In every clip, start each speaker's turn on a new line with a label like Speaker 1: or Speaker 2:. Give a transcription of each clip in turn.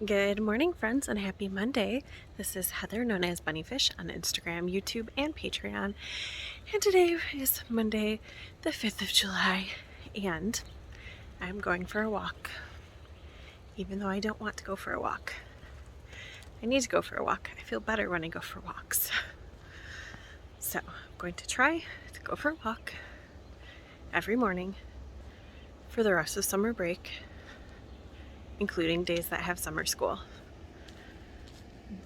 Speaker 1: Good morning, friends, and happy Monday. This is Heather, known as BunniPhish, on Instagram, YouTube, and Patreon. And today is Monday, the 5th of July, and I'm going for a walk. Even though I don't want to go for a walk. I need to go for a walk. I feel better when I go for walks. So I'm going to try to go for a walk every morning for the rest of summer break, including days that have summer school,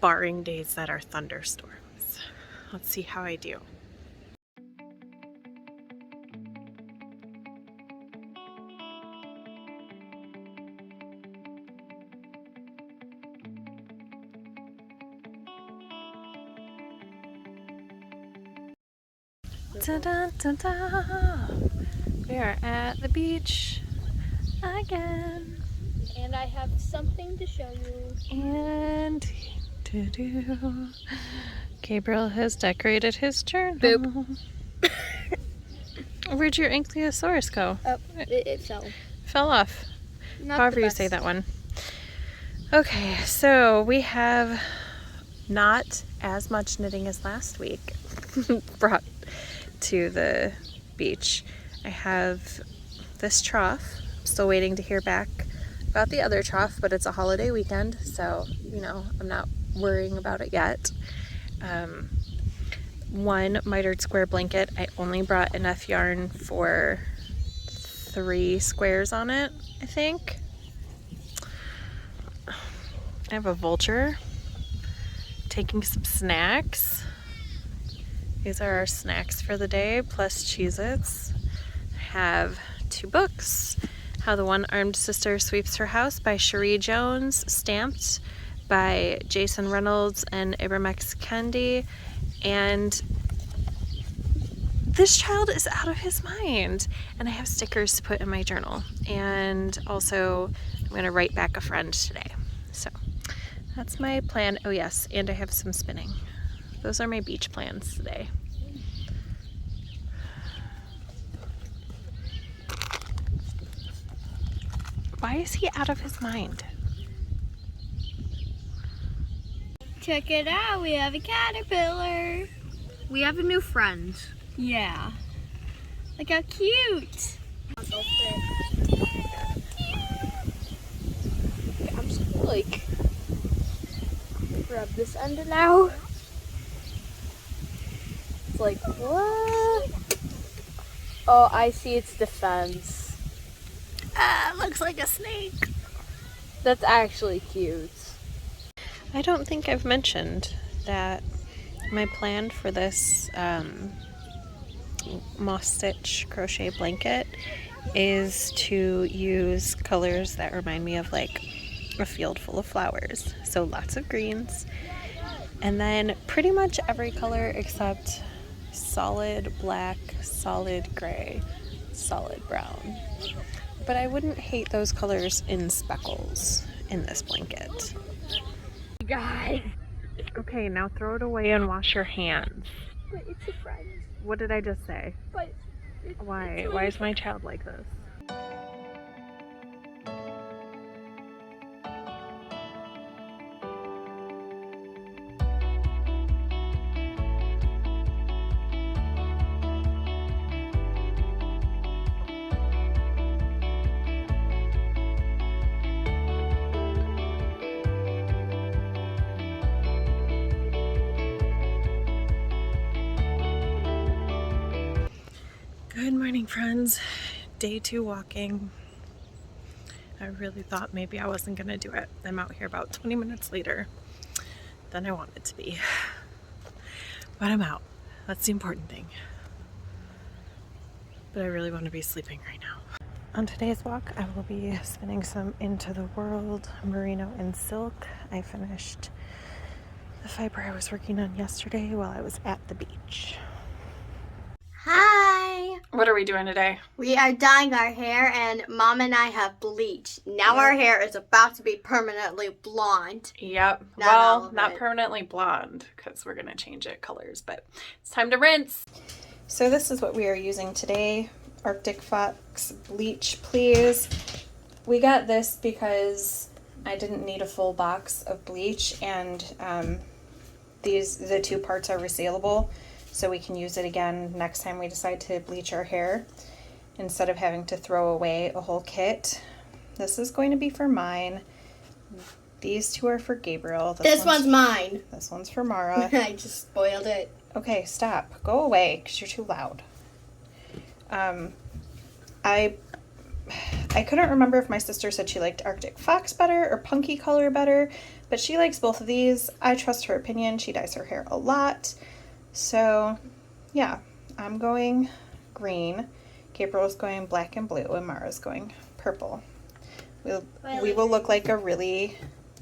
Speaker 1: barring days that are thunderstorms. Let's see how I do. Ta-da-ta-da! We are at the beach again.
Speaker 2: And I have something to show you.
Speaker 1: And Gabriel has decorated his journal.
Speaker 2: Boop.
Speaker 1: Where'd your Ankylosaurus go?
Speaker 2: Oh, it fell.
Speaker 1: Fell off.
Speaker 2: Not
Speaker 1: However
Speaker 2: the
Speaker 1: you
Speaker 2: best.
Speaker 1: say that one. Okay, so we have not as much knitting as last week brought to the beach. I have this trough. I'm still waiting to hear back about the other trough, but it's a holiday weekend, so I'm not worrying about it yet. One mitered square blanket. I only brought enough yarn for 3 squares on it, I think. I have a vulture taking some snacks. These are our snacks for the day, plus Cheez-Its. I have 2 books. How the One-Armed Sister Sweeps Her House by Cherie Jones, stamped by Jason Reynolds and Ibramex Kendi. And this child is out of his mind. And I have stickers to put in my journal. And also, I'm going to write back a friend today. So that's my plan. Oh yes, and I have some spinning. Those are my beach plans today. Why is he out of his mind?
Speaker 2: Check it out, we have a caterpillar. We have a new friend. Yeah. Look how cute. I'm just gonna like grab this end now. It's like, what? Oh, I see its defense.
Speaker 1: Ah, looks like a snake.
Speaker 2: That's actually cute.
Speaker 1: I don't think I've mentioned that my plan for this moss stitch crochet blanket is to use colors that remind me of like a field full of flowers. So lots of greens, and then pretty much every color except solid black, solid gray, solid brown. But I wouldn't hate those colors in speckles in this blanket.
Speaker 2: Guys.
Speaker 1: Okay, now throw it away and wash your hands.
Speaker 2: But it's a friend.
Speaker 1: What did I just say?
Speaker 2: But
Speaker 1: Why? Why is my child like this? Good morning, friends. Day 2 walking. I really thought maybe I wasn't gonna do it. I'm out here about 20 minutes later than I wanted to be. But I'm out. That's the important thing. But I really want to be sleeping right now. On today's walk, I will be spinning some Into the World merino and silk. I finished the fiber I was working on yesterday while I was at the beach.
Speaker 3: Hi!
Speaker 1: What are we doing today?
Speaker 3: We are dyeing our hair, and Mom and I have bleached. Now our hair is about to be permanently blonde.
Speaker 1: Yep.
Speaker 3: Not all
Speaker 1: Well,
Speaker 3: of
Speaker 1: not
Speaker 3: it.
Speaker 1: permanently blonde because we're going to change it colors, but it's time to rinse. So this is what we are using today. Arctic Fox Bleach, please. We got this because
Speaker 4: I didn't need a full box of bleach, and the 2 parts are resealable, so we can use it again next time we decide to bleach our hair instead of having to throw away a whole kit. This is going to be for mine. These 2 are for Gabriel.
Speaker 3: This one's mine.
Speaker 4: This one's for Mara.
Speaker 3: I just spoiled it.
Speaker 4: Okay, stop. Go away, because you're too loud. I couldn't remember if my sister said she liked Arctic Fox better or Punky Color better, but she likes both of these. I trust her opinion. She dyes her hair a lot. So, yeah, I'm going green. Gabriel's going black and blue, and Mara's going purple. We will look like a really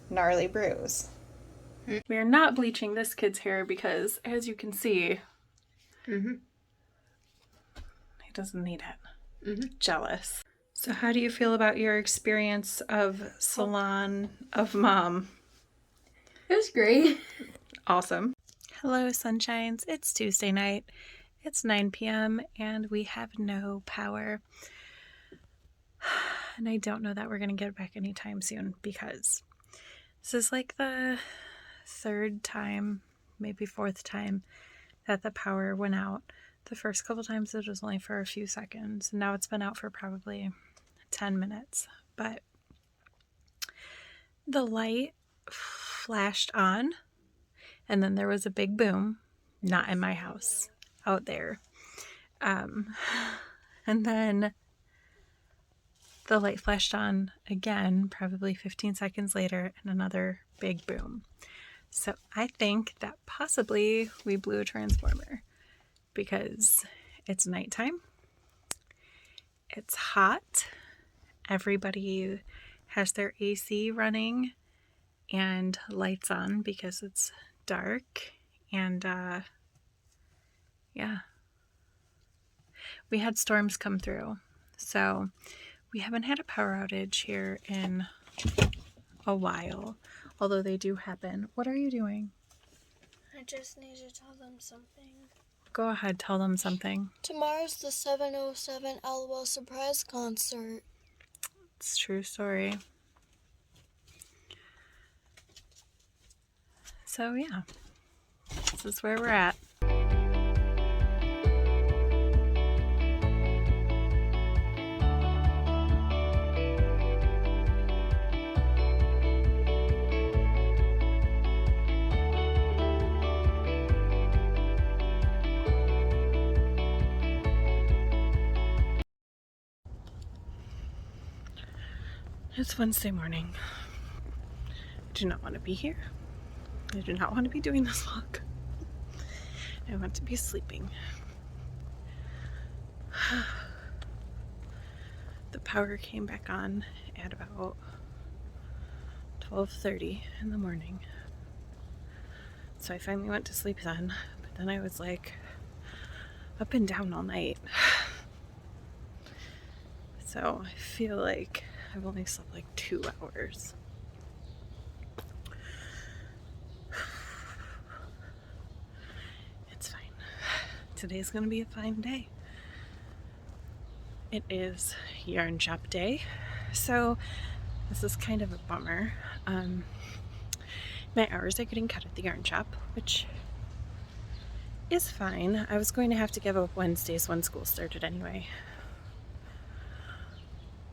Speaker 4: gnarly bruise.
Speaker 1: We are not bleaching this kid's hair because, as you can see, he doesn't need it. Jealous. So how do you feel about your experience of Salon of Mom?
Speaker 3: It was great.
Speaker 1: Awesome. Hello, sunshines. It's Tuesday night. It's 9 p.m. and we have no power. And I don't know that we're going to get it back anytime soon because this is like the 3rd time, maybe 4th time that the power went out. The first couple times it was only for a few seconds, and now it's been out for probably 10 minutes. But the light flashed on, and then there was a big boom, not in my house, out there. And then the light flashed on again, probably 15 seconds later, and another big boom. So I think that possibly we blew a transformer because it's nighttime. It's hot. Everybody has their AC running and lights on because it's dark. And yeah, we had storms come through. So we haven't had a power outage here in a while, although they do happen. What are you doing?
Speaker 2: I just need to tell them something.
Speaker 1: Go ahead, tell them something.
Speaker 2: Tomorrow's the 707 LOL surprise concert.
Speaker 1: It's a true story. So yeah, this is where we're at. It's Wednesday morning. I do not want to be here. I do not want to be doing this vlog. I want to be sleeping. The power came back on at about 12:30 in the morning. So I finally went to sleep then, but then I was like up and down all night. So I feel like I've only slept like 2 hours. It's fine. Today's gonna be a fine day. It is yarn shop day, so this is kind of a bummer. My hours are getting cut at the yarn shop, which is fine. I was going to have to give up Wednesdays when school started anyway.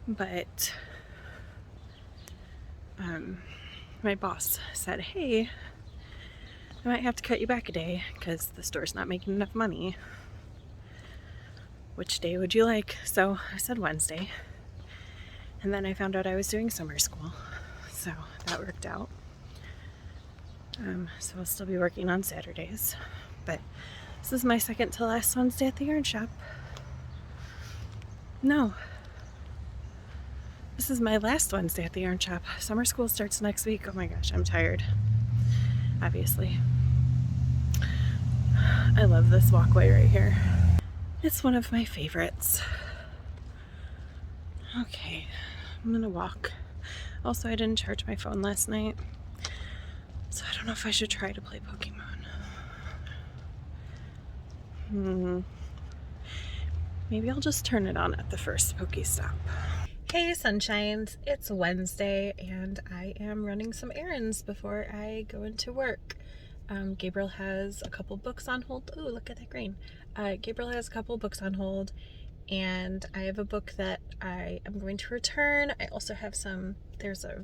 Speaker 1: But my boss said, hey, I might have to cut you back a day because the store's not making enough money. Which day would you like? So I said Wednesday. And then I found out I was doing summer school. So that worked out. So I'll still be working on Saturdays. But this is my second to last Wednesday at the yarn shop. No. This is my last Wednesday at the yarn shop. Summer school starts next week. Oh my gosh, I'm tired. Obviously. I love this walkway right here. It's one of my favorites. Okay, I'm gonna walk. Also, I didn't charge my phone last night, so I don't know if I should try to play Pokemon. Maybe I'll just turn it on at the first Pokestop. Okay, sunshines, it's Wednesday and I am running some errands before I go into work. Gabriel has a couple books on hold. Oh, look at that green. Gabriel has a couple books on hold, and I have a book that I am going to return. I also have there's a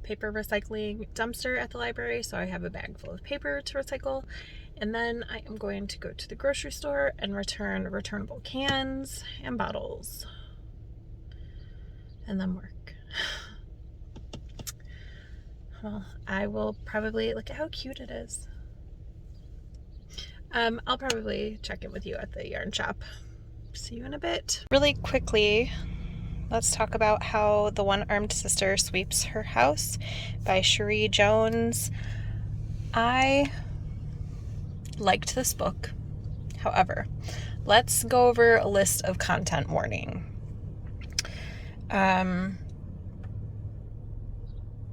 Speaker 1: paper recycling dumpster at the library, so I have a bag full of paper to recycle. And then I am going to go to the grocery store and return returnable cans and bottles. And then work. Well, I will probably, look at how cute it is. I'll probably check in with you at the yarn shop. See you in a bit. Really quickly, let's talk about how The One-Armed Sister Sweeps Her House by Cherie Jones. I liked this book. However, let's go over a list of content warning.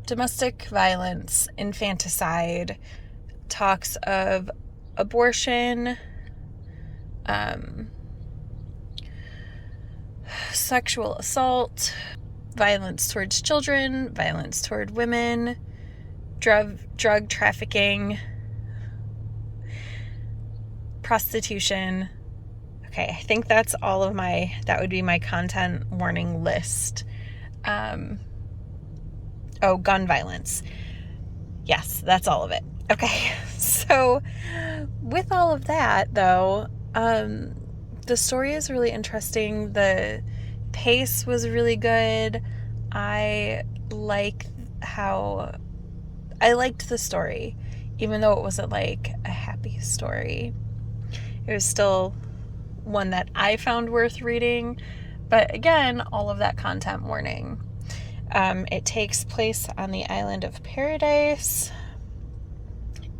Speaker 1: Domestic violence, infanticide, talks of abortion, sexual assault, violence towards children, violence toward women, drug trafficking, prostitution. Okay, I think that's all of that would be my content warning list. Gun violence. Yes, that's all of it. Okay, so with all of that, though, the story is really interesting. The pace was really good. I liked the story, even though it wasn't like a happy story. It was still one that I found worth reading. But again, all of that content warning. It takes place on the island of Paradise,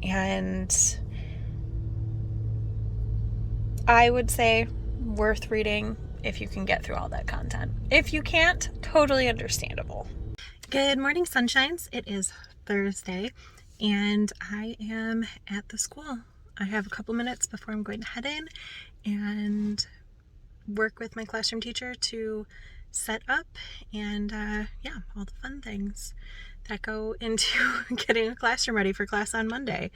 Speaker 1: and I would say worth reading if you can get through all that content. If you can't, totally understandable. Good morning, sunshines. It is Thursday, and I am at the school. I have a couple minutes before I'm going to head in and work with my classroom teacher to set up and all the fun things that go into getting a classroom ready for class on Monday.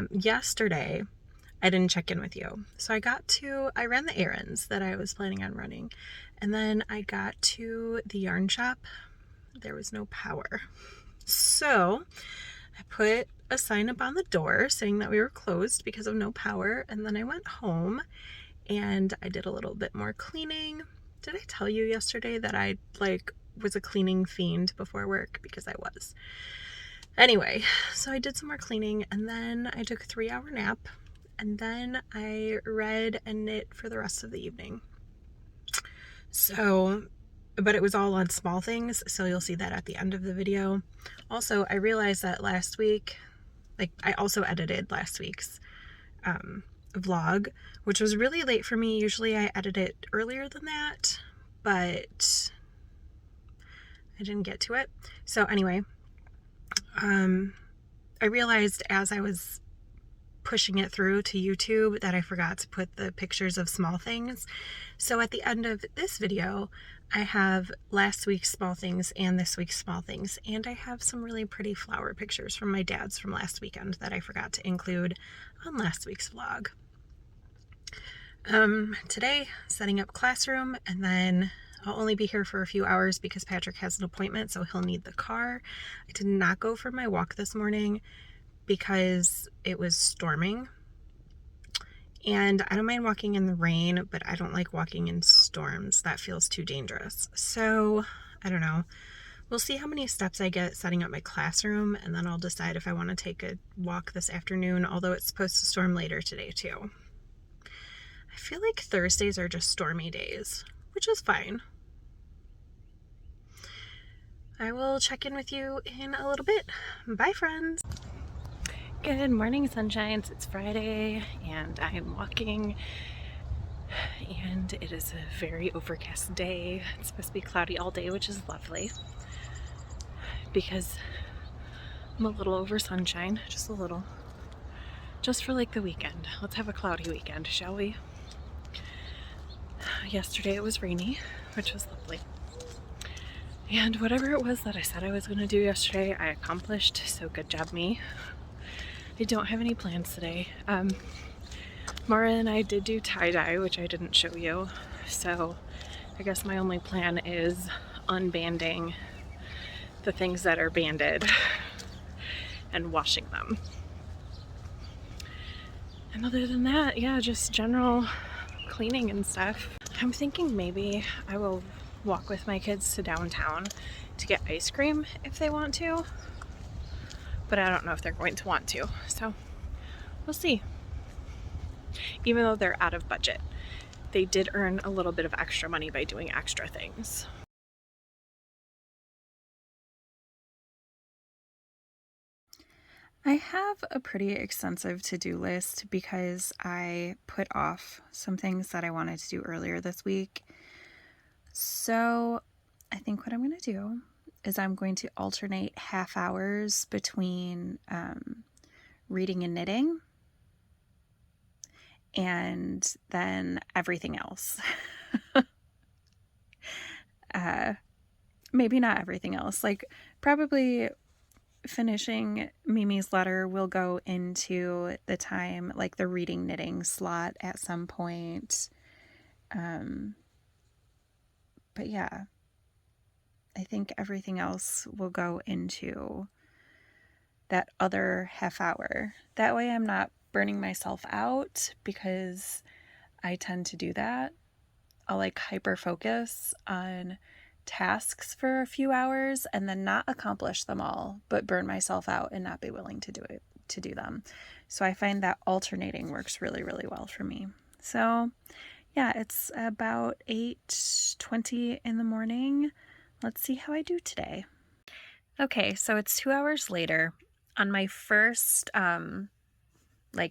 Speaker 1: Yesterday I didn't check in with you, so I ran the errands that I was planning on running, and then I got to the yarn shop. There was no power, so I put a sign up on the door saying that we were closed because of no power, and then I went home and I did a little bit more cleaning. Did I tell you yesterday that I was a cleaning fiend before work? Because I was. Anyway, so I did some more cleaning, and then I took a 3-hour nap, and then I read and knit for the rest of the evening. So, but it was all on small things, so you'll see that at the end of the video. Also, I realized that last week, I also edited last week's vlog, which was really late for me. Usually I edit it earlier than that, but I didn't get to it. So anyway, I realized as I was pushing it through to YouTube that I forgot to put the pictures of small things. So at the end of this video, I have last week's small things and this week's small things, and I have some really pretty flower pictures from my dad's from last weekend that I forgot to include on last week's vlog. Today, setting up classroom, and then I'll only be here for a few hours because Patrick has an appointment, so he'll need the car. I did not go for my walk this morning because it was storming, and I don't mind walking in the rain, but I don't like walking in storms. That feels too dangerous. So I don't know. We'll see how many steps I get setting up my classroom, and then I'll decide if I want to take a walk this afternoon, although it's supposed to storm later today too. I feel like Thursdays are just stormy days, which is fine. I will check in with you in a little bit. Bye, friends. Good morning, sunshines. It's Friday, and I am walking, and it is a very overcast day. It's supposed to be cloudy all day, which is lovely, because I'm a little over sunshine, just a little. Just for the weekend. Let's have a cloudy weekend, shall we? yesterday it was rainy, which was lovely. And whatever it was that I said I was going to do yesterday, I accomplished, so good job me. I don't have any plans today. Mara and I did do tie-dye, which I didn't show you, so I guess my only plan is unbanding the things that are banded and washing them. And other than that, yeah, just general cleaning and stuff. I'm thinking maybe I will walk with my kids to downtown to get ice cream if they want to, but I don't know if they're going to want to, so we'll see. Even though they're out of budget, they did earn a little bit of extra money by doing extra things. I have a pretty extensive to-do list because I put off some things that I wanted to do earlier this week. So I think what I'm going to do is I'm going to alternate half hours between reading and knitting, and then everything else. Maybe not everything else. Like, probably finishing Mimi's letter will go into the time, like the reading knitting slot at some point. But yeah, I think everything else will go into that other half hour. That way I'm not burning myself out, because I tend to do that. I'll like hyper focus on tasks for a few hours and then not accomplish them all, but burn myself out and not be willing to do them. So I find that alternating works really, really well for me. So yeah, it's about 8:20 in the morning. Let's see how I do today. Okay, so it's 2 hours later. On my first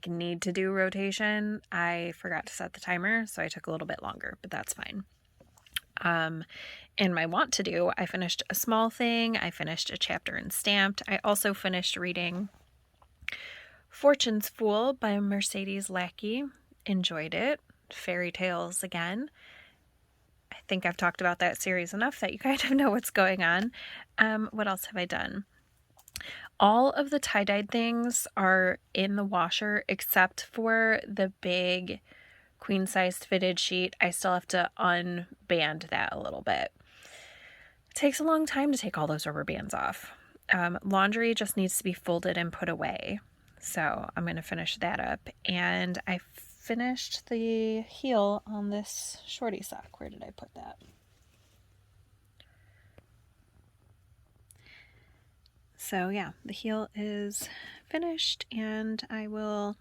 Speaker 1: need to do rotation, I forgot to set the timer, so I took a little bit longer, but that's fine. In my want to do, I finished a small thing. I finished a chapter in Stamped. I also finished reading Fortune's Fool by Mercedes Lackey. Enjoyed it. Fairy tales again. I think I've talked about that series enough that you kind of know what's going on. What else have I done? All of the tie-dyed things are in the washer except for the big queen-sized fitted sheet. I still have to unband that a little bit. It takes a long time to take all those rubber bands off. Laundry just needs to be folded and put away. So I'm going to finish that up. And I finished the heel on this shorty sock. Where did I put that? So yeah, the heel is finished, and I will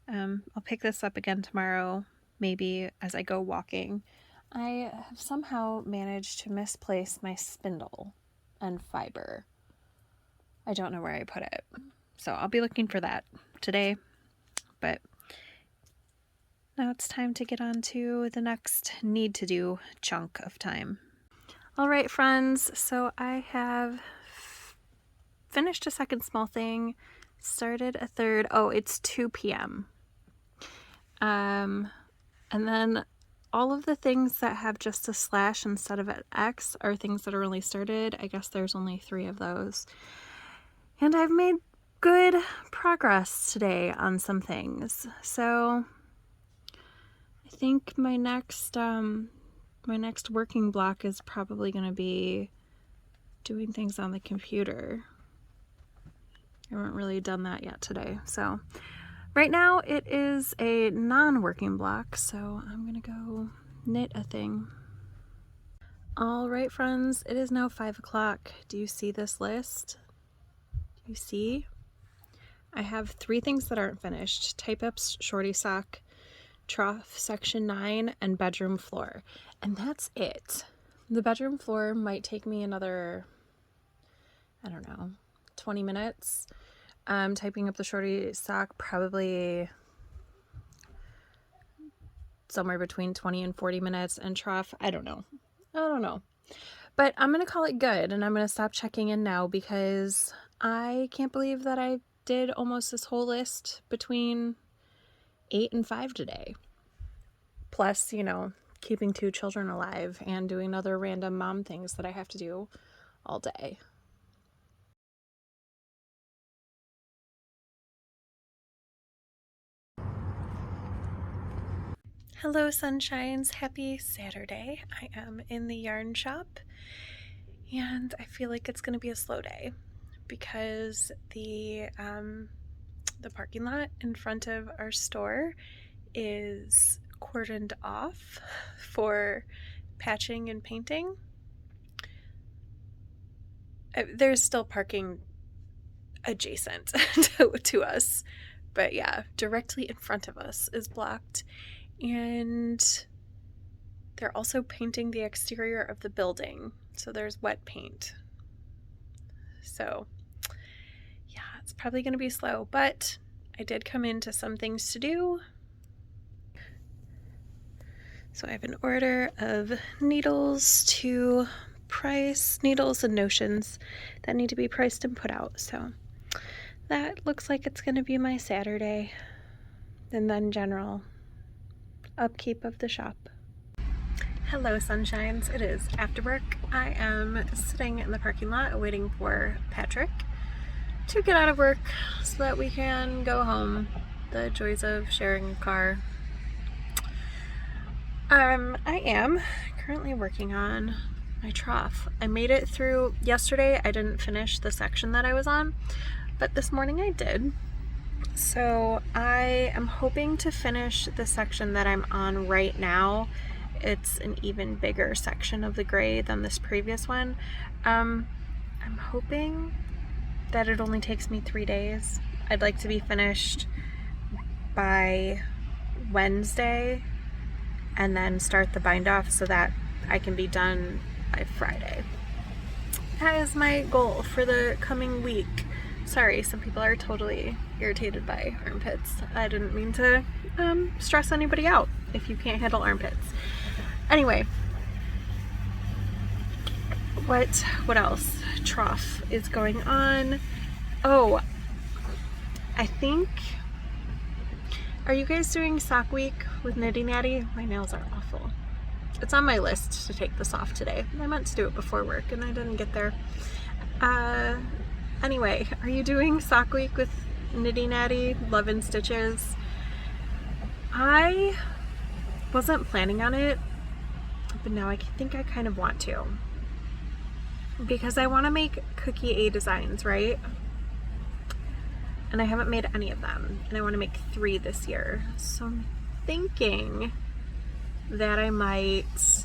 Speaker 1: I'll pick this up again tomorrow, maybe as I go walking. I have somehow managed to misplace my spindle and fiber. I don't know where I put it, so I'll be looking for that today. But now it's time to get on to the next need to do chunk of time. All right, friends, so I have finished a second small thing, started a third. Oh, it's 2 p.m. And then all of the things that have just a slash instead of an X are things that are only started. I guess there's only 3 of those. And I've made good progress today on some things. So I think my next working block is probably going to be doing things on the computer. I haven't really done that yet today. So right now it is a non-working block, so I'm gonna go knit a thing. All right, friends, it is now 5 o'clock. Do you see this list? Do you see? I have 3 things that aren't finished: Type Ups, Shorty Sock, Trough Section 9, and Bedroom Floor. And that's it. The bedroom floor might take me another, I don't know, 20 minutes. Typing up the Shorty Sock, probably somewhere between 20 and 40 minutes, and Trough, I don't know. But I'm going to call it good, and I'm going to stop checking in now because I can't believe that I did almost this whole list between 8 and 5 today. Plus,
Speaker 4: keeping 2 children alive and doing other random mom things that I have to do all day.
Speaker 1: Hello, sunshines. Happy Saturday. I am in the yarn shop and I feel like it's going to be a slow day because the parking lot in front of our store is cordoned off for patching and painting. There's still parking adjacent to us, but yeah, directly in front of us is blocked. And they're also painting the exterior of the building, so there's wet paint. So yeah, it's probably going to be slow, but I did come into some things to do. So I have an order of needles to price, needles and notions that need to be priced and put out. So that looks like it's going to be my Saturday, and then general upkeep of the shop. Hello, sunshines. It is after work. I am sitting in the parking lot waiting for Patrick to get out of work so that we can go home. The joys of sharing a car. I am currently working on my trough. I made it through yesterday. I didn't finish the section that I was on, but this morning I did. So I am hoping to finish the section that I'm on right now. It's an even bigger section of the gray than this previous one. I'm hoping that it only takes me 3 days. I'd like to be finished by Wednesday and then start the bind off so that I can be done by Friday. That is my goal for the coming week. Sorry, some people are totally irritated by armpits. I didn't mean to stress anybody out if you can't handle armpits. Anyway, what else? Trough is going on. Oh, I think, are you guys doing sock week with Nitty Natty? My nails are awful. It's on my list to take this off today. I meant to do it before work and I didn't get there. Anyway, are you doing sock week with Nitty Natty, Love and Stitches? I wasn't planning on it, but now I think I kind of want to. Because I want to make Cookie A designs, right? And I haven't made any of them. And I want to make 3 this year. So I'm thinking that I might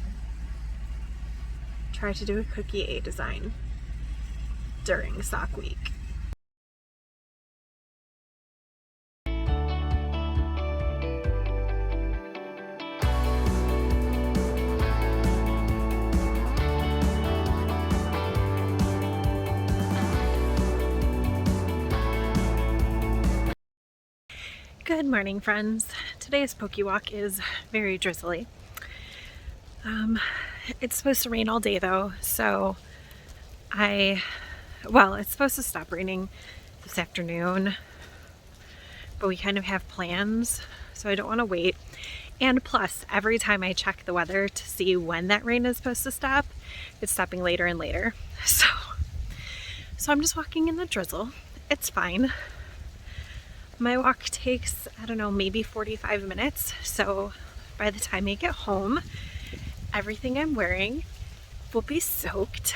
Speaker 1: try to do a Cookie A design during sock week. Good morning, friends. Today's Pokewalk is very drizzly. It's supposed to rain all day though, so it's supposed to stop raining this afternoon, but we kind of have plans, so I don't want to wait. And plus, every time I check the weather to see when that rain is supposed to stop, it's stopping later and later. So I'm just walking in the drizzle. It's fine. My walk takes, I don't know, maybe 45 minutes. So by the time I get home, everything I'm wearing will be soaked.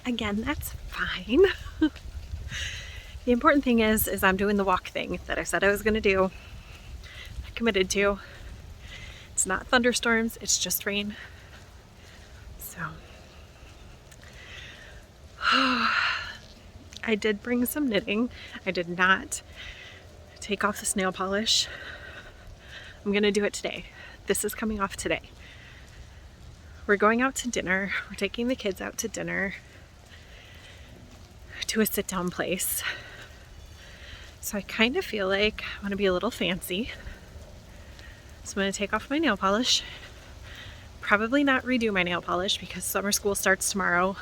Speaker 1: Again, that's fine. The important thing is I'm doing the walk thing that I said I was going to do. I committed to. It's not thunderstorms, it's just rain. So I did bring some knitting. I did not take off this nail polish. I'm gonna do it today. This is coming off today. We're going out to dinner. We're taking the kids out to dinner to a sit-down place. So I kind of feel like I want to be a little fancy. So I'm going to take off my nail polish. Probably not redo my nail polish because summer school starts tomorrow.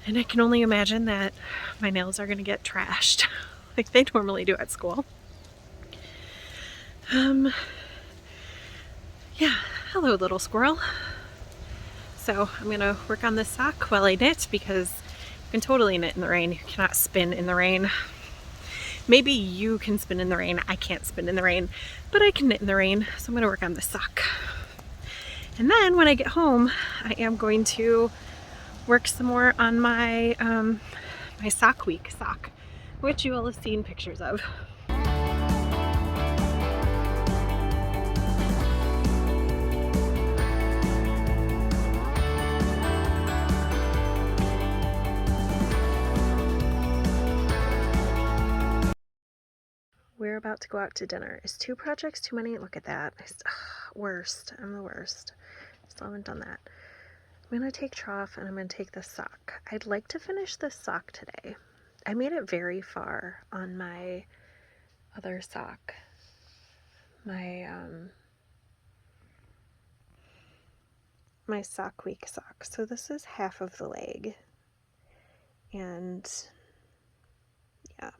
Speaker 1: And I can only imagine that my nails are going to get trashed like they normally do at school. Yeah, Hello, little squirrel. So I'm gonna work on this sock while I knit because you can totally knit in the rain. You cannot spin in the rain. Maybe you can spin in the rain. I can't spin in the rain, but I can knit in the rain. So I'm gonna work on this sock. And then when I get home, I am going to work some more on my my sock week sock, which you will have seen pictures of. We're about to go out to dinner. Is 2 projects too many? Look at that. Worst. I'm the worst. Still haven't done that. I'm going to take trough and I'm going to take the sock. I'd like to finish this sock today. I made it very far on my other sock. My sock week sock. So this is half of the leg. And yeah.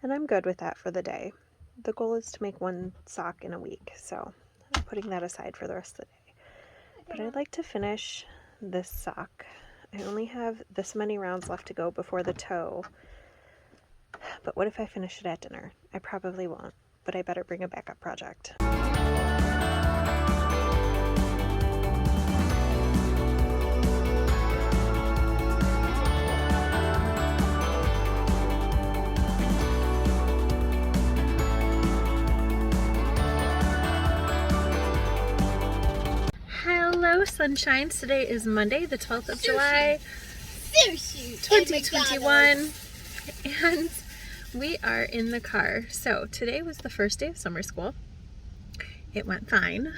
Speaker 1: And I'm good with that for the day. The goal is to make 1 sock in a week. So I'm putting that aside for the rest of the day. But I'd like to finish this sock. I only have this many rounds left to go before the toe. But what if I finish it at dinner? I probably won't, but I better bring a backup project. Hello, sunshines. Today is Monday, the 12th of July, 2021, and we are in the car. So today was the first day of summer school. It went fine.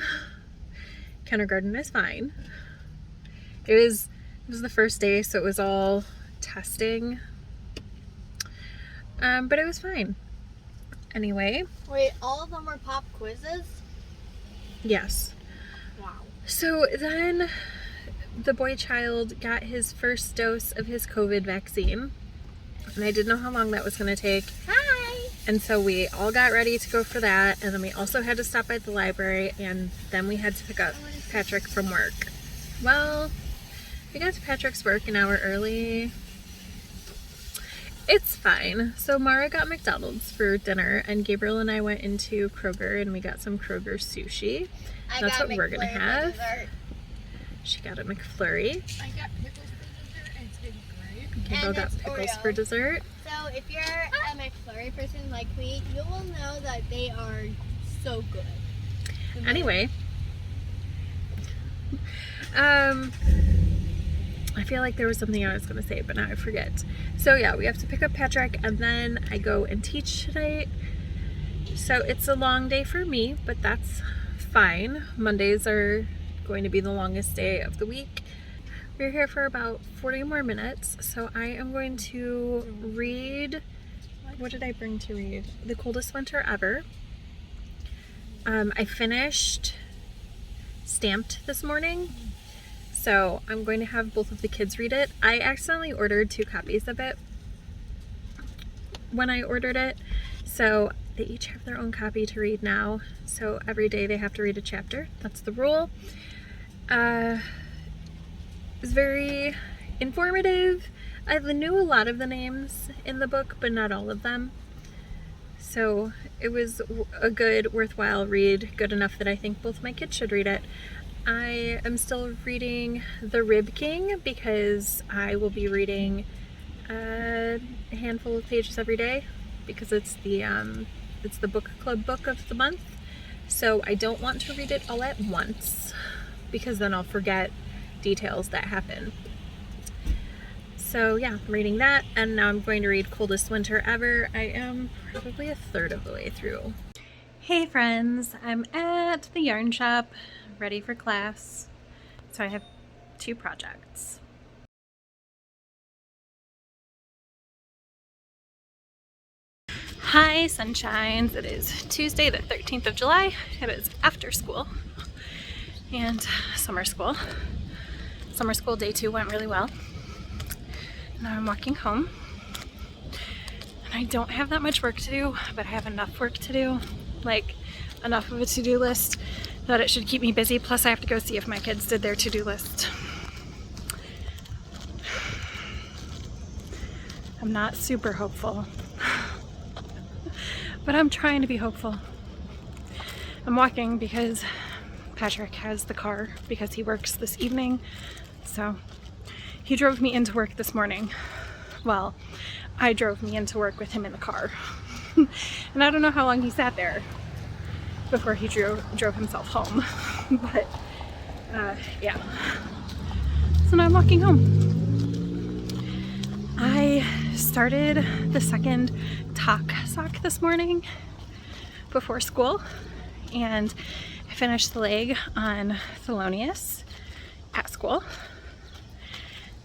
Speaker 1: Kindergarten is fine. It was the first day, so it was all testing, but it was fine. Anyway.
Speaker 2: Wait, all of them were pop quizzes?
Speaker 1: Yes.
Speaker 2: Wow.
Speaker 1: So then the boy child got his first dose of his COVID vaccine, and I didn't know how long that was going to take.
Speaker 2: Hi!
Speaker 1: And so we all got ready to go for that, and then we also had to stop by the library, and then we had to pick up Patrick from work. Well, we got to Patrick's work an hour early. It's fine. So Mara got McDonald's for dinner, and Gabriel and I went into Kroger, and we got some Kroger sushi. That's what we're gonna have. She got a McFlurry.
Speaker 2: I got pickles for dessert, and it's been great.
Speaker 1: Gabriel got pickles for dessert.
Speaker 2: So if you're a McFlurry person like me, you will know that they are so good.
Speaker 1: Anyway, I feel like there was something I was going to say, but now I forget. So yeah, we have to pick up Patrick, and then I go and teach tonight. So it's a long day for me, but that's fine. Mondays are going to be the longest day of the week. We're here for about 40 more minutes, so I am going to read. What did I bring to read? The Coldest Winter Ever. I finished Stamped this morning, so I'm going to have both of the kids read it. I accidentally ordered 2 copies of it when I ordered it, so they each have their own copy to read now. So every day they have to read a chapter. That's the rule. It was very informative. I knew a lot of the names in the book, but not all of them. So it was a good, worthwhile read, good enough that I think both my kids should read it. I am still reading The Rib King because I will be reading a handful of pages every day because it's the book club book of the month. So I don't want to read it all at once because then I'll forget details that happen. So yeah, I'm reading that, and now I'm going to read Coldest Winter Ever. I am probably a third of the way through. Hey friends, I'm at the yarn shop, ready for class. So I have 2 projects. Hi sunshines, it is Tuesday the 13th of July. It is after school and summer school. Summer school day 2 went really well. Now I'm walking home, and I don't have that much work to do, but I have enough work to do, like enough of a to-do list Thought it should keep me busy, plus I have to go see if my kids did their to-do list. I'm not super hopeful, but I'm trying to be hopeful. I'm walking because Patrick has the car because he works this evening, so he drove me into work this morning. Well, I drove me into work with him in the car. And I don't know how long he sat there before he drove himself home. But yeah. So now I'm walking home. I started the second talk sock this morning before school, and I finished the leg on Thelonious at school.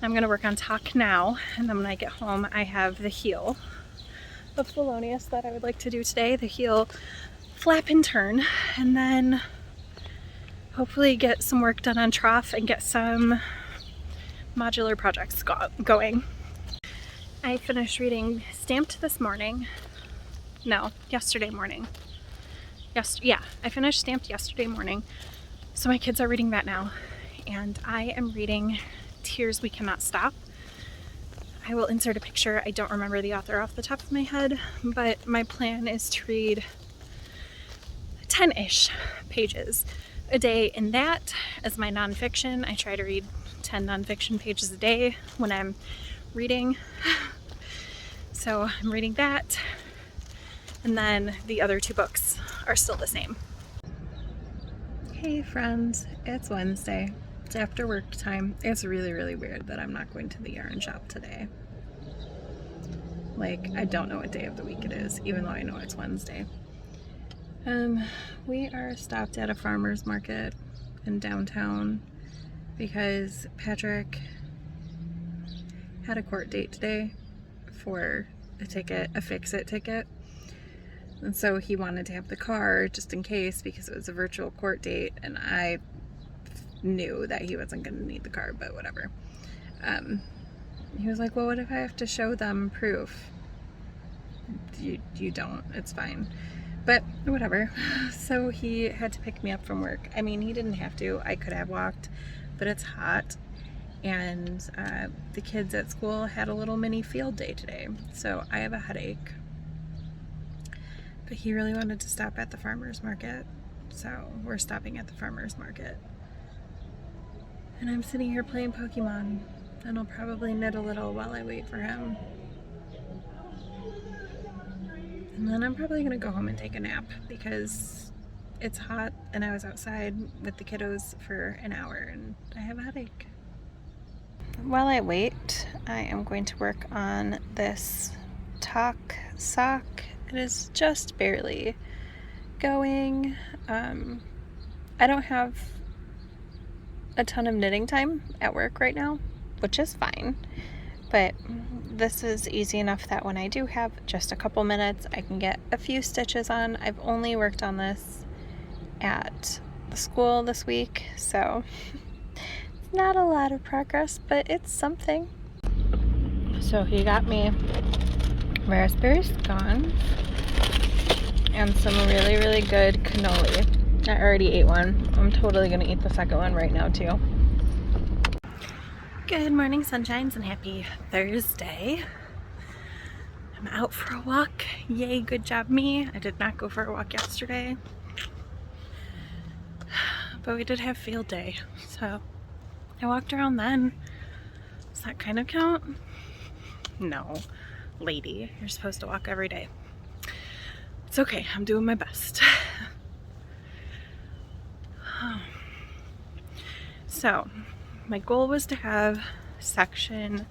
Speaker 1: I'm gonna work on talk now, and then when I get home I have the heel of Thelonious that I would like to do today, the heel flap and turn, and then hopefully get some work done on trough and get some modular projects going. I finished reading Stamped this morning. No, yesterday morning. Yeah, I finished Stamped yesterday morning, so my kids are reading that now, and I am reading Tears We Cannot Stop. I will insert a picture. I don't remember the author off the top of my head, but my plan is to read 10-ish pages a day in that as my nonfiction. I try to read 10 nonfiction pages a day when I'm reading. So I'm reading that, and then the other 2 books are still the same. Hey friends, it's Wednesday. It's after work time. It's really, really weird that I'm not going to the yarn shop today. Like, I don't know what day of the week it is, even though I know it's Wednesday. We are stopped at a farmer's market in downtown because Patrick had a court date today for a fix-it ticket. And so he wanted to have the car just in case because it was a virtual court date, and I knew that he wasn't going to need the car, but whatever. He was like, well, what if I have to show them proof? You don't, it's fine. But whatever. So he had to pick me up from work. I mean, he didn't have to. I could have walked, but it's hot. And the kids at school had a little mini field day today. So I have a headache. But he really wanted to stop at the farmer's market. So we're stopping at the farmer's market. And I'm sitting here playing Pokemon. And I'll probably knit a little while I wait for him. And then I'm probably gonna go home and take a nap because it's hot and I was outside with the kiddos for an hour and I have a headache. While I wait, I am going to work on this talk sock. It is just barely going. I don't have a ton of knitting time at work right now, which is fine. But this is easy enough that when I do have just a couple minutes, I can get a few stitches on. I've only worked on this at the school this week, so it's not a lot of progress, but it's something. So he got me raspberry scones and some really, really good cannoli. I already ate one. I'm totally gonna eat the second one right now too. Good morning, sunshines, and happy Thursday. I'm out for a walk. Yay, good job me. I did not go for a walk yesterday, but we did have field day, so I walked around then. Does that kind of count? No, lady, you're supposed to walk every day. It's okay, I'm doing my best. So my goal was to have section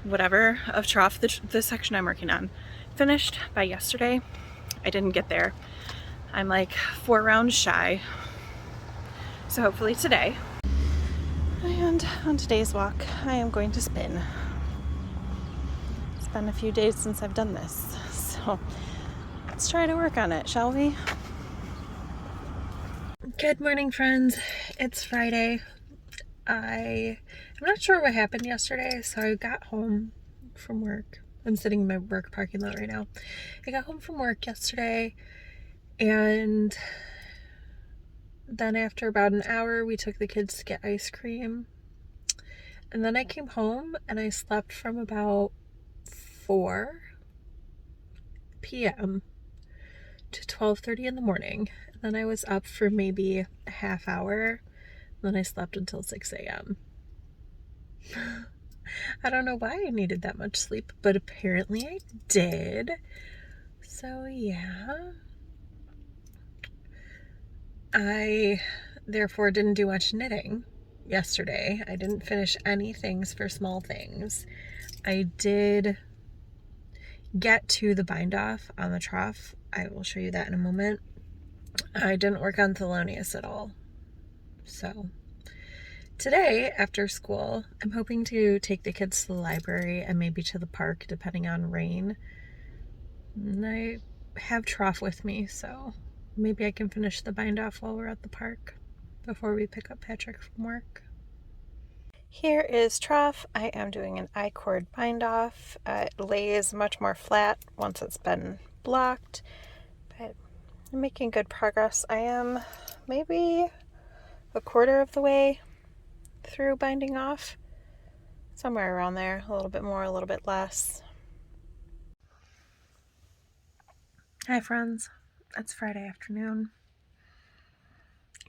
Speaker 1: whatever of trough, the section I'm working on, finished by yesterday. I didn't get there. I'm like 4 rounds shy. So hopefully today. And on today's walk, I am going to spin. It's been a few days since I've done this. So let's try to work on it, shall we? Good morning, friends. It's Friday. I'm not sure what happened yesterday, so I got home from work. I'm sitting in my work parking lot right now. I got home from work yesterday and Then after about an hour, we took the kids to get ice cream. And then I came home and I slept from about 4 p.m. to 12:30 in the morning. And then I was up for maybe a half hour. Then I slept until 6 a.m. I don't know why I needed that much sleep, but apparently I did. So yeah. I therefore didn't do much knitting yesterday. I didn't finish any things for small things. I did get to the bind off on the trough. I will show you that in a moment. I didn't work on Thelonious at all. So today, after school, I'm hoping to take the kids to the library and maybe to the park, depending on rain. And I have trough with me, so maybe I can finish the bind off while we're at the park before we pick up Patrick from work. Here is trough. I am doing an I-cord bind off. It lays much more flat once it's been blocked, but I'm making good progress. I am maybe a quarter of the way through binding off. Somewhere around there, a little bit more, a little bit less. Hi friends, it's Friday afternoon.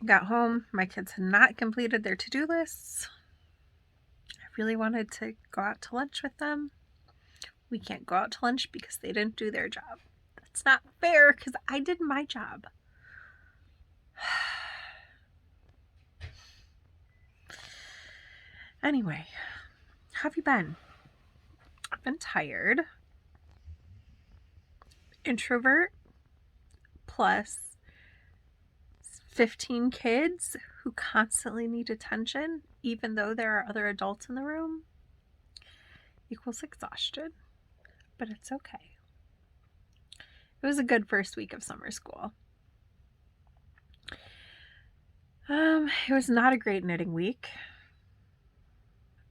Speaker 1: Got home, my kids had not completed their to-do lists. I really wanted to go out to lunch with them. We can't go out to lunch because they didn't do their job. That's not fair because I did my job. Anyway, how have you been? I've been tired. Introvert plus 15 kids who constantly need attention, even though there are other adults in the room, equals exhaustion. But it's okay. It was a good first week of summer school. It was not a great knitting week,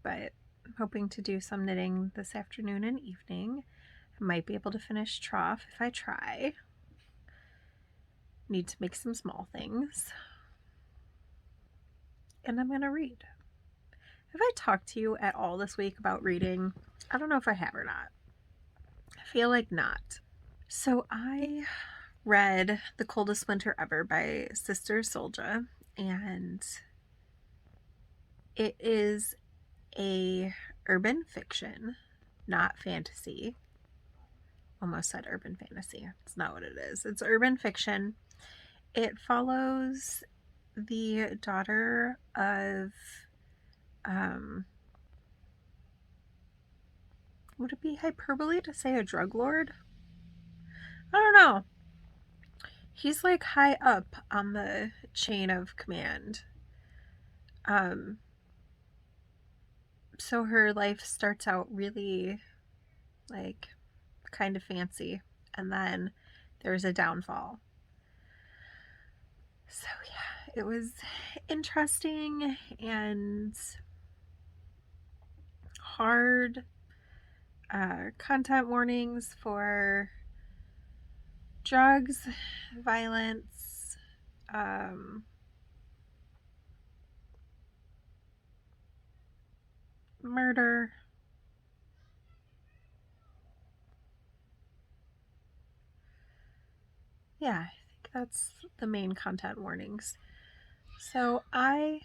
Speaker 1: but I'm hoping to do some knitting this afternoon and evening. I might be able to finish trough if I try. Need to make some small things. And I'm going to read. Have I talked to you at all this week about reading? I don't know if I have or not. I feel like not. So I read The Coldest Winter Ever by Sister Solja, and it is a urban fiction, not fantasy. Almost said urban fantasy. It's not what it is. It's urban fiction. It follows the daughter of, would it be hyperbole to say a drug lord? I don't know. He's like high up on the chain of command. So her life starts out really like kind of fancy, and then there's a downfall. So yeah, it was interesting and hard. Content warnings for drugs, violence, murder. Yeah, I think that's the main content warnings. So I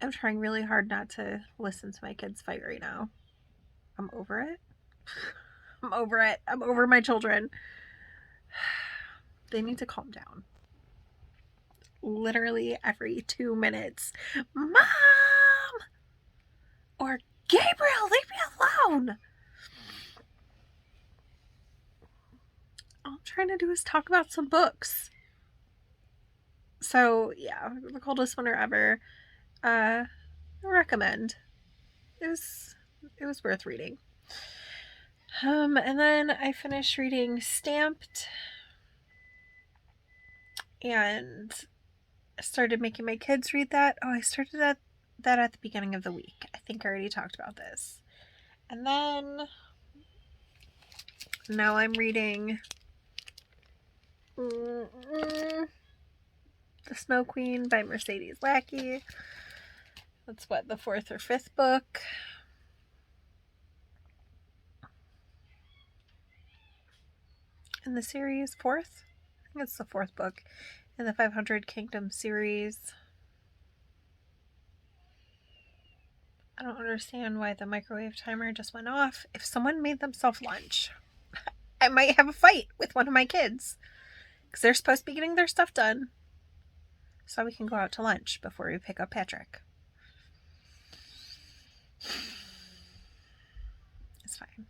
Speaker 1: am trying really hard not to listen to my kids fight right now. I'm over it. I'm over it. I'm over my children. They need to calm down. Literally every 2 minutes. Mom! Or Gabriel, leave me alone! All I'm trying to do is talk about some books. So yeah, The Coldest Winter Ever. I recommend. It was worth reading. And then I finished reading Stamped and started making my kids read that. Oh, I started that at the beginning of the week. I think I already talked about this. And then now I'm reading The The Snow Queen by Mercedes Wacky. That's what, the 4th or 5th book. In the series, 4th? I think it's the 4th book in the 500 Kingdom series. I don't understand why the microwave timer just went off. If someone made themselves lunch, I might have a fight with one of my kids. Because they're supposed to be getting their stuff done so we can go out to lunch before we pick up Patrick. It's fine.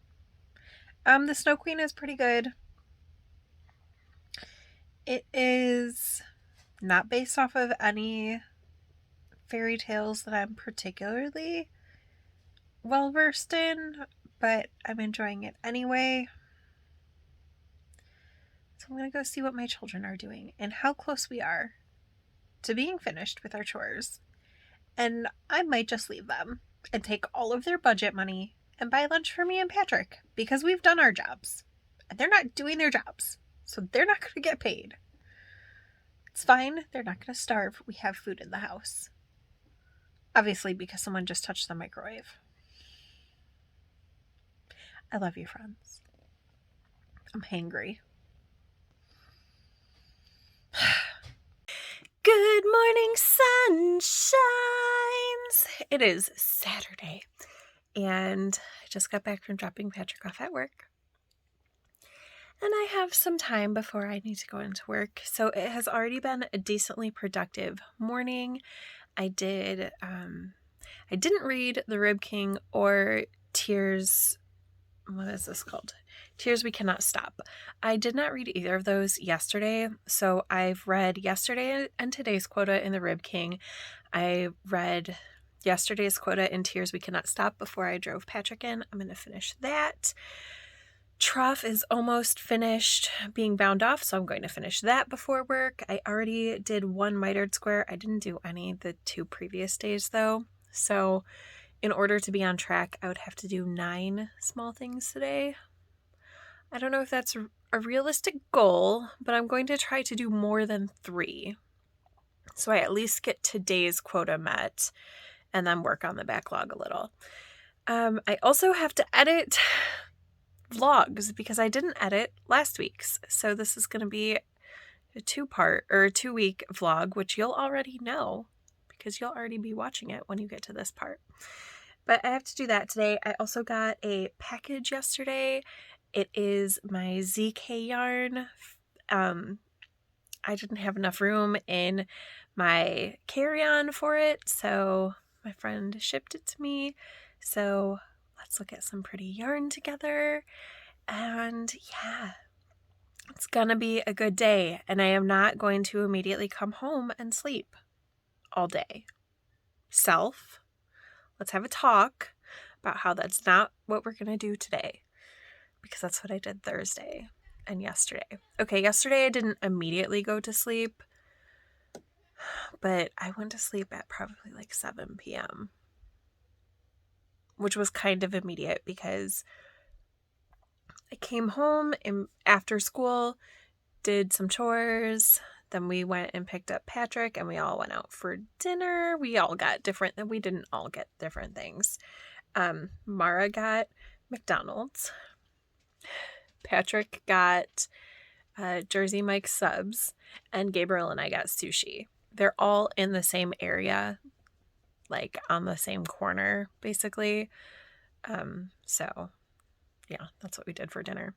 Speaker 1: The Snow Queen is pretty good. It is not based off of any fairy tales that I'm particularly well versed in, but I'm enjoying it anyway. So I'm going to go see what my children are doing and how close we are to being finished with our chores. And I might just leave them and take all of their budget money and buy lunch for me and Patrick because we've done our jobs. And they're not doing their jobs, so they're not going to get paid. It's fine. They're not going to starve. We have food in the house. Obviously, because someone just touched the microwave. I love you, friends. I'm hangry. Good morning, sunshines! It is Saturday, and I just got back from dropping Patrick off at work. And I have some time before I need to go into work, so it has already been a decently productive morning. I didn't read The Rib King or Tears. What is this called? Tears We Cannot Stop. I did not read either of those yesterday, so I've read yesterday and today's quota in The Rib King. I read yesterday's quota in Tears We Cannot Stop before I drove Patrick in. I'm going to finish that. Trough is almost finished being bound off, so I'm going to finish that before work. I already did one mitered square. I didn't do any the 2 previous days, though. So in order to be on track, I would have to do 9 small things today. I don't know if that's a realistic goal, but I'm going to try to do more than 3. So I at least get today's quota met and then work on the backlog a little. I also have to edit vlogs because I didn't edit last week's. So this is going to be a 2-week vlog, which you'll already know because you'll already be watching it when you get to this part. But I have to do that today. I also got a package yesterday. It is my ZK yarn. I didn't have enough room in my carry-on for it, so my friend shipped it to me. So let's look at some pretty yarn together. And yeah, it's gonna be a good day. And I am not going to immediately come home and sleep all day. Let's have a talk about how that's not what we're gonna do today. Because that's what I did Thursday and yesterday. Okay, yesterday I didn't immediately go to sleep, but I went to sleep at probably like 7 p.m., which was kind of immediate because I came home after school, did some chores, then we went and picked up Patrick and we all went out for dinner. We didn't all get different things. Mara got McDonald's. Patrick got Jersey Mike's subs, and Gabriel and I got sushi. They're all in the same area, like on the same corner, basically. So yeah, that's what we did for dinner.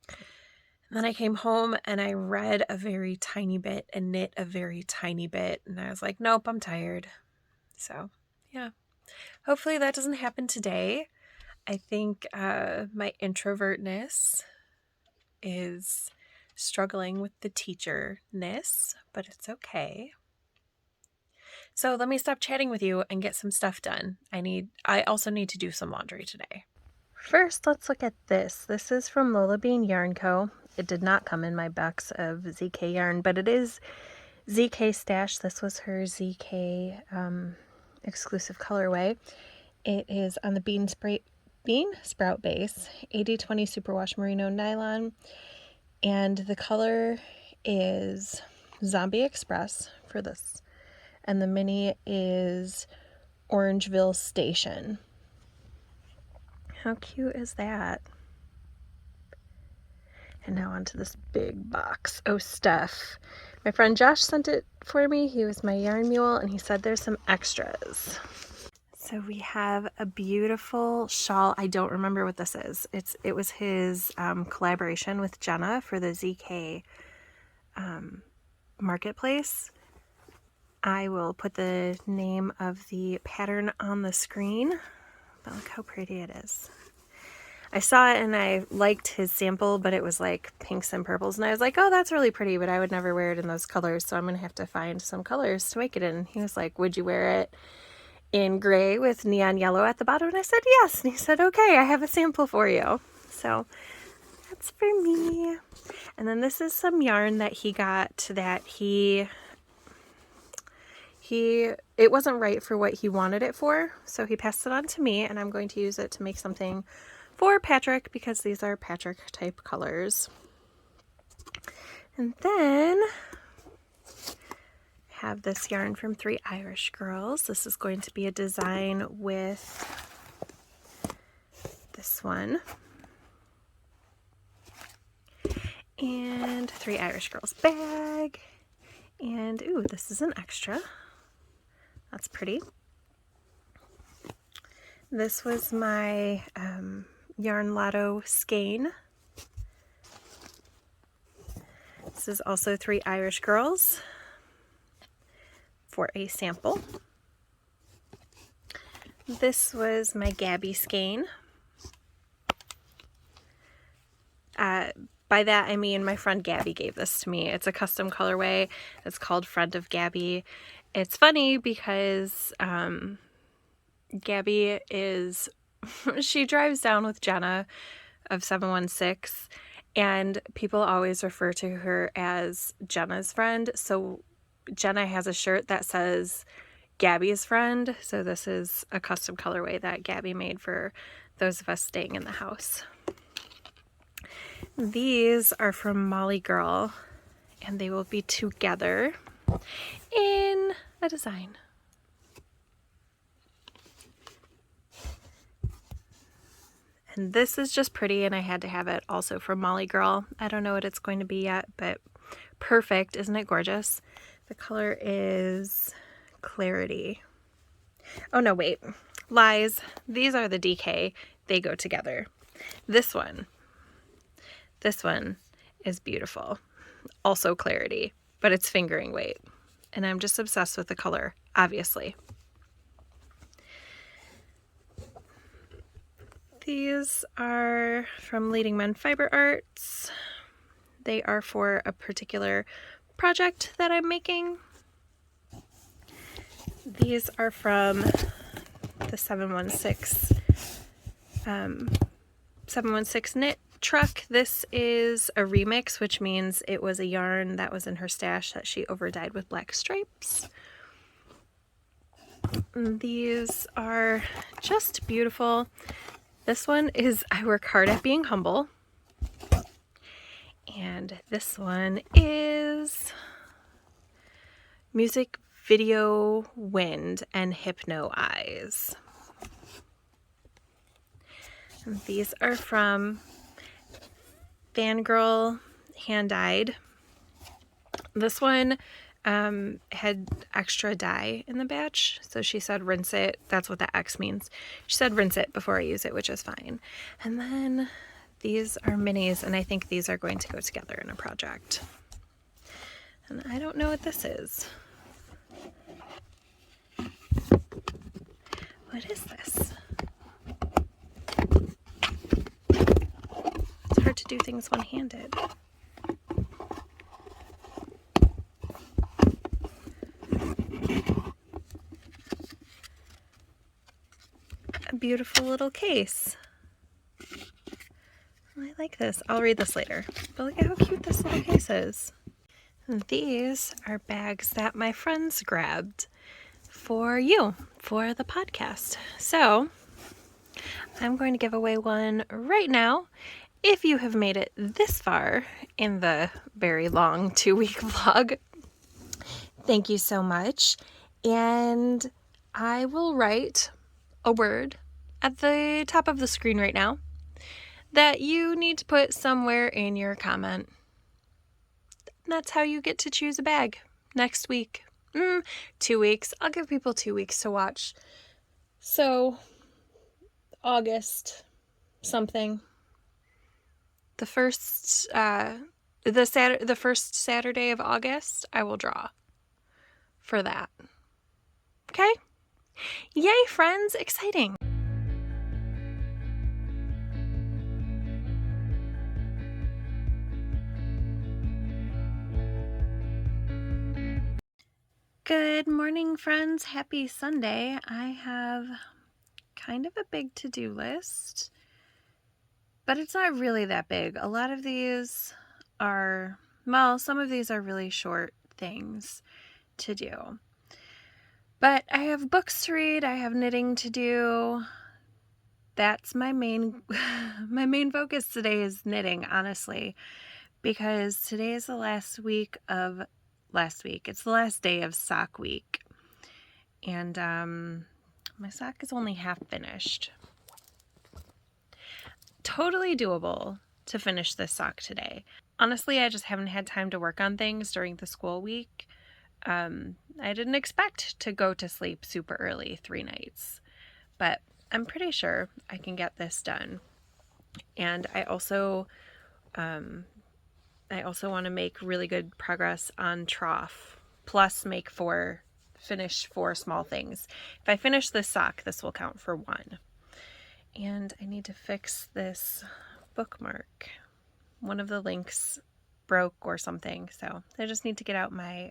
Speaker 1: And then I came home and I read a very tiny bit and knit a very tiny bit, and I was like, nope, I'm tired. So yeah, hopefully that doesn't happen today. I think my introvertness is struggling with the teacher-ness, but it's okay. So let me stop chatting with you and get some stuff done. I also need to do some laundry today. First, let's look at this. This is from Lola Bean Yarn Co. It did not come in my box of ZK yarn, but it is ZK Stash. This was her ZK exclusive colorway. It is on the Bean Sprout base, 80/20 superwash merino nylon, and the color is Zombie Express for this. And the mini is Orangeville Station. How cute is that? And now onto this big box. Oh, stuff. My friend Josh sent it for me. He was my yarn mule, and he said there's some extras. So we have a beautiful shawl. I don't remember what this is. It was his collaboration with Jenna for the ZK marketplace. I will put the name of the pattern on the screen, but look how pretty it is. I saw it and I liked his sample, but it was like pinks and purples, and I was like, oh, that's really pretty, but I would never wear it in those colors, so I'm gonna have to find some colors to make it in. He was like, would you wear it in gray with neon yellow at the bottom? And I said yes, and he said, okay, I have a sample for you. So that's for me. And then this is some yarn that he got that it wasn't right for what he wanted it for, so he passed it on to me, and I'm going to use it to make something for Patrick because these are Patrick type colors. And then have this yarn from 3 Irish Girls. This is going to be a design with this one. And 3 Irish Girls bag. And ooh, this is an extra. That's pretty. This was my Yarn Lotto skein. This is also 3 Irish Girls for a sample. This was my Gabby skein. By that I mean my friend Gabby gave this to me. It's a custom colorway. It's called Friend of Gabby. It's funny because Gabby is, she drives down with Jenna of 716, and people always refer to her as Jenna's friend. So Jenna has a shirt that says Gabby's friend. So this is a custom colorway that Gabby made for those of us staying in the house. These are from Molly Girl, and they will be together in a design. And this is just pretty, and I had to have it also from Molly Girl. I don't know what it's going to be yet, but perfect. Isn't it gorgeous? The color is Clarity. Oh no, wait. Lies. These are the DK. They go together. This one is beautiful. Also Clarity, but it's fingering weight. And I'm just obsessed with the color, obviously. These are from Leading Men Fiber Arts. They are for a particular project that I'm making. These are from the 716 knit truck. This is a remix, which means it was a yarn that was in her stash that she overdyed with black stripes. And these are just beautiful. This one is I Work Hard at Being Humble. And this one is Music Video Wind and Hypno Eyes. And these are from Fangirl Hand Dyed. This one had extra dye in the batch, so she said rinse it. That's what that X means. She said rinse it before I use it, which is fine. And then these are minis, and I think these are going to go together in a project. And I don't know what this is. What is this? It's hard to do things one-handed. A beautiful little case. I like this. I'll read this later. But look at how cute this little case is. And these are bags that my friends grabbed for you, for the podcast. So I'm going to give away one right now. If you have made it this far in the very long 2-week vlog, Thank you so much. And I will write a word at the top of the screen right now that you need to put somewhere in your comment. And that's how you get to choose a bag next week. 2 weeks. I'll give people 2 weeks to watch. So, August something. The first Saturday of August, I will draw for that. Okay? Yay, friends! Exciting! Good morning, friends. Happy Sunday. I have kind of a big to-do list, but it's not really that big. A lot of these are, well, some of these are really short things to do. But I have books to read, I have knitting to do. That's my main focus today is knitting, honestly, because today is the last week. It's the last day of sock week. And my sock is only half finished. Totally doable to finish this sock today. Honestly, I just haven't had time to work on things during the school week. I didn't expect to go to sleep super early 3 nights, but I'm pretty sure I can get this done. And I also want to make really good progress on trough, plus finish 4 small things. If I finish this sock, this will count for 1. And I need to fix this bookmark. One of the links broke or something, so I just need to get out my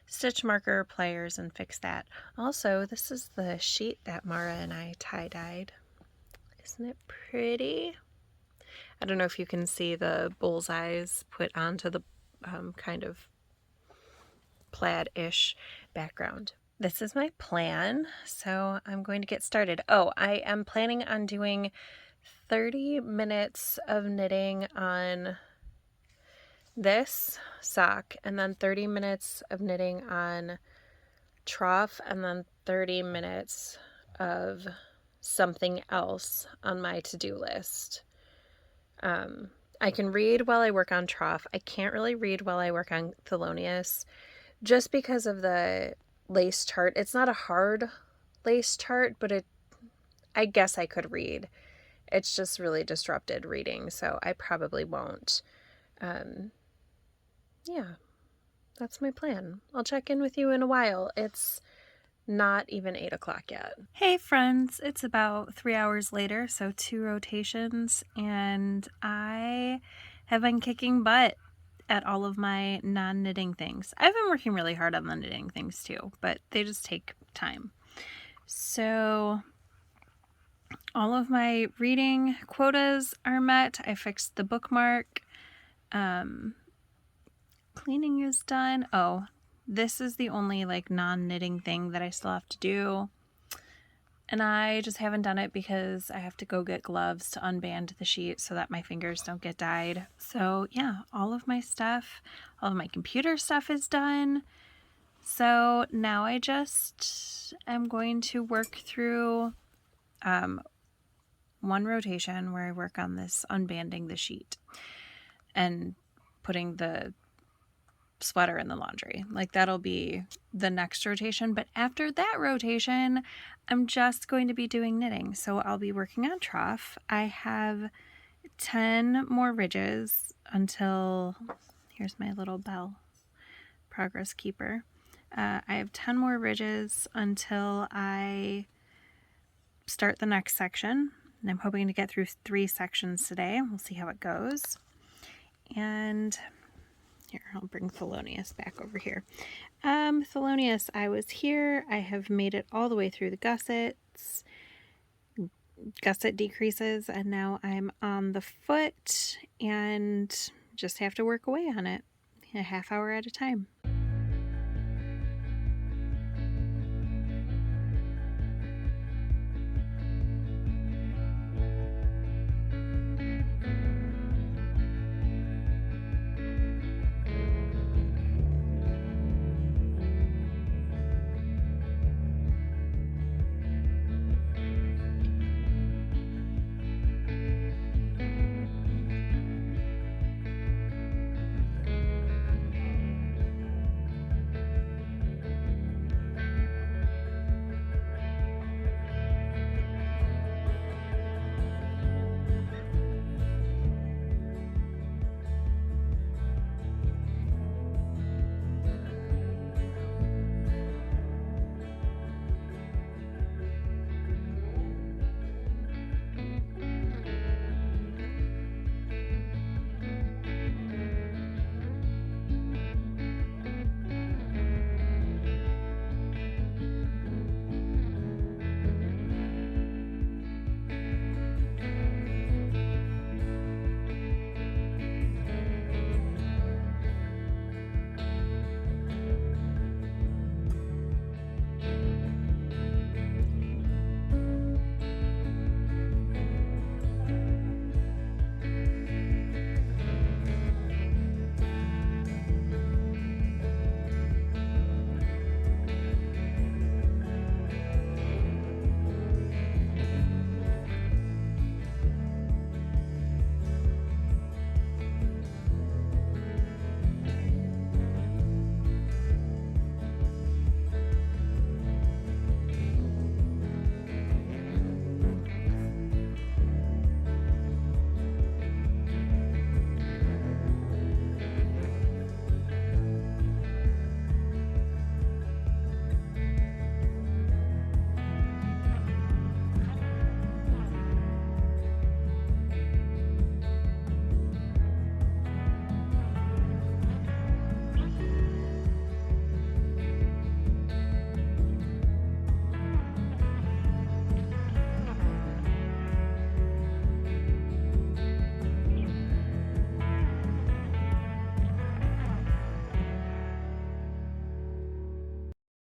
Speaker 1: stitch marker pliers and fix that. Also, this is the sheet that Mara and I tie-dyed. Isn't it pretty? I don't know if you can see the bullseyes put onto the kind of plaid-ish background. This is my plan, so I'm going to get started. Oh, I am planning on doing 30 minutes of knitting on this sock, and then 30 minutes of knitting on trough, and then 30 minutes of something else on my to-do list. I can read while I work on trough. I can't really read while I work on Thelonious just because of the lace chart. It's not a hard lace chart, but I guess I could read. It's just really disrupted reading, so I probably won't. Yeah, that's my plan. I'll check in with you in a while. It's not even 8 o'clock yet. Hey friends, it's about 3 hours later, so 2 rotations, and I have been kicking butt at all of my non-knitting things. I've been working really hard on the knitting things too, but they just take time. So all of my reading quotas are met. I fixed the bookmark. Cleaning is done. Oh, this is the only like non-knitting thing that I still have to do. And I just haven't done it because I have to go get gloves to unband the sheet so that my fingers don't get dyed. So yeah, all of my stuff, all of my computer stuff is done. So now I just am going to work through one rotation where I work on this unbanding the sheet and putting the sweater in the laundry. Like that'll be the next rotation, but after that rotation I'm just going to be doing knitting. So I'll be working on trough. I have 10 more ridges until, here's my little bell, progress keeper. I have 10 more ridges until I start the next section, and I'm hoping to get through 3 sections today. We'll see how it goes. And here, I'll bring Thelonious back over here. Thelonious, I was here. I have made it all the way through the gussets, gusset decreases, and now I'm on the foot and just have to work away on it a half hour at a time.